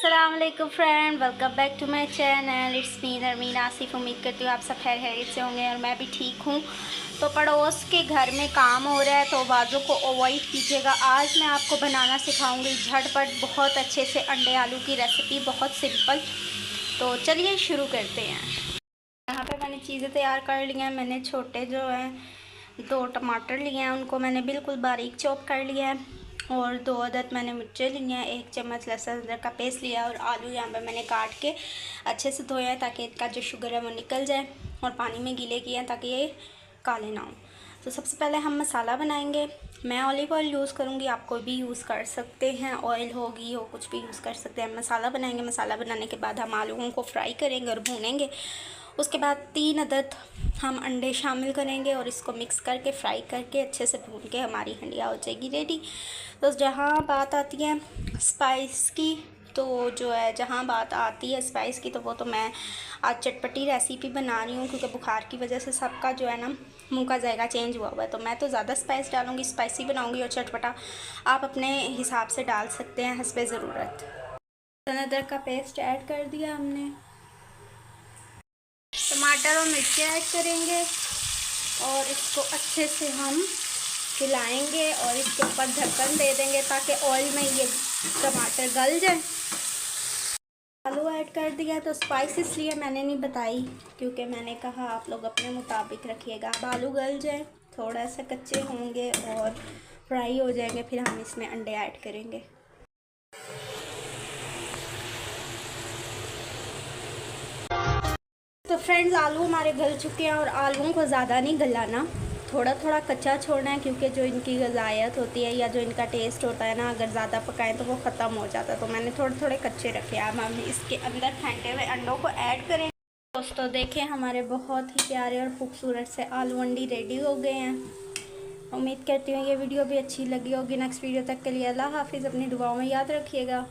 अस्सलामुअलैकुम friend, welcome back to my channel. It's me Narmeen Asif. उम्मीद करती हूँ आप सब खैर खैरियत से होंगे और मैं भी ठीक हूँ। तो पड़ोस के घर में काम हो रहा है तो आवाज़ों को अवॉइड कीजिएगा। आज मैं आपको बनाना सिखाऊंगी झटपट बहुत अच्छे से अंडे आलू की रेसिपी, बहुत सिंपल। तो चलिए शुरू करते हैं। यहाँ पे मैंने चीज़ें तैयार कर ली हैं। मैंने छोटे जो हैं 2 टमाटर लिए हैं, उनको मैंने बिल्कुल बारीक चॉप कर लिया है। और 2 अदद मैंने मिर्चें ली हैं, 1 चम्मच लहसुन अदरक का पेस्ट लिया और आलू यहाँ पे मैंने काट के अच्छे से धोया है ताकि इनका जो शुगर है वो निकल जाए, और पानी में गीले किए हैं ताकि ये काले ना हो। तो सबसे पहले हम मसाला बनाएंगे। मैं ऑलिव ऑयल यूज़ करूँगी, आप कोई भी यूज़ कर सकते हैं, ऑयल हो घी हो कुछ भी यूज़ कर सकते हैं। मसाला बनाएंगे। मसाला बनाने के बाद हम आलूओं को फ्राई करेंगे और भूनेंगे। उसके बाद 3 अदद हम अंडे शामिल करेंगे और इसको मिक्स करके फ्राई करके अच्छे से भून के हमारी हंडिया हो जाएगी रेडी। तो जहाँ बात आती है स्पाइस की, तो जो है जहाँ बात आती है स्पाइस की, तो वो तो मैं आज चटपटी रेसिपी बना रही हूँ क्योंकि बुखार की वजह से सबका जो है ना मुंह का जायका चेंज हुआ है। तो मैं तो ज़्यादा स्पाइस डालूँगी, स्पाइसी बनाऊँगी और चटपटा आप अपने हिसाब से डाल सकते हैं हस्बे ज़रूरत। अदरक का पेस्ट ऐड कर दिया हमने। टमाटर और मिर्ची ऐड करेंगे और इसको अच्छे से हम हिलाएंगे और इसके ऊपर ढक्कन दे देंगे ताकि ऑयल में ये टमाटर गल जाए। आलू ऐड कर दिया। तो स्पाइस इसलिए मैंने नहीं बताई क्योंकि मैंने कहा आप लोग अपने मुताबिक रखिएगा। अब आलू गल जाए, थोड़ा सा कच्चे होंगे और फ्राई हो जाएंगे, फिर हम इसमें अंडे ऐड करेंगे। तो फ्रेंड्स, आलू हमारे गल चुके हैं और आलूओं को ज़्यादा नहीं गलाना, थोड़ा थोड़ा कच्चा छोड़ना है क्योंकि जो इनकी ग़िज़ायत होती है या जो इनका टेस्ट होता है ना, अगर ज़्यादा पकाएं तो वो ख़त्म हो जाता है। तो मैंने थोड़े थोड़े कच्चे रखे। अब हम इसके अंदर फेंटे हुए अंडों को ऐड करें। दोस्तों देखें, हमारे बहुत ही प्यारे और ख़ूबसूरत से आलू अंडी रेडी हो गए हैं। उम्मीद करती हूँ ये वीडियो भी अच्छी लगी होगी। नेक्स्ट वीडियो तक के लिए अल्लाह हाफिज़। अपनी दुआओं में याद रखिएगा।